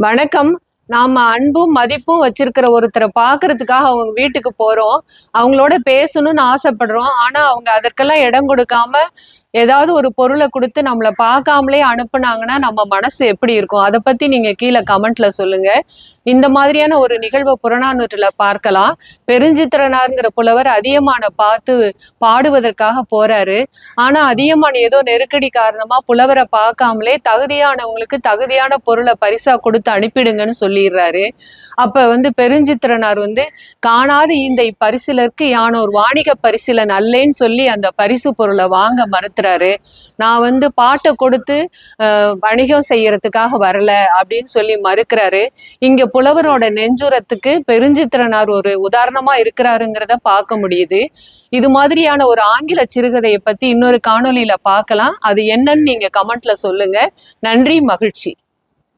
வணக்கம். நாம அன்பும் மதிப்பும் வச்சிருக்கிற ஒருத்தரை பாக்குறதுக்காக அவங்க வீட்டுக்கு போறோம். அவங்களோட பேசணும்னு ஆசைப்படுறோம். ஆனா அவங்க அதற்கெல்லாம் இடம் கொடுக்காம ஏதாவது ஒரு பொருளை கொடுத்து நம்மள பார்க்காமலே அனுப்புனாங்கன்னா நம்ம மனசு எப்படி இருக்கும்? அதை பத்தி நீங்க கீழே கமெண்ட்ல சொல்லுங்க. இந்த மாதிரியான ஒரு நிகழ்வை புறநானூற்றுல பார்க்கலாம். பெருஞ்சித்திரனாருங்கிற புலவர் அதியமானை பார்த்து பாடுவதற்காக போறாரு. ஆனா அதியமான் ஏதோ நெருக்கடி காரணமா புலவரை பார்க்காமலே தகுதியானவங்களுக்கு தகுதியான பொருளை பரிசா கொடுத்து அனுப்பிடுங்கன்னு சொல்லிடுறாரு. அப்ப பெருஞ்சித்திரனார் காணாத இந்த பரிசிலருக்கு யானோர் வாணிக பரிசிலன் அல்லேன்னு சொல்லி அந்த பரிசு பொருளை வாங்க மறுத்துறாரு. நான் பாட்டை கொடுத்து வணிகம் செய்யறதுக்காக வரல அப்படின்னு சொல்லி மறுக்கிறாரு. இங்க புலவரோட நெஞ்சுரத்துக்கு பெருஞ்சித்திரனார் ஒரு உதாரணமா இருக்கிறாருங்கிறத பார்க்க முடியுது. இது மாதிரியான ஒரு ஆங்கில சிறுகதையை பத்தி இன்னொரு காணொலியில பார்க்கலாம். அது என்னன்னு நீங்க கமெண்ட்ல சொல்லுங்க. நன்றி, மகிழ்ச்சி.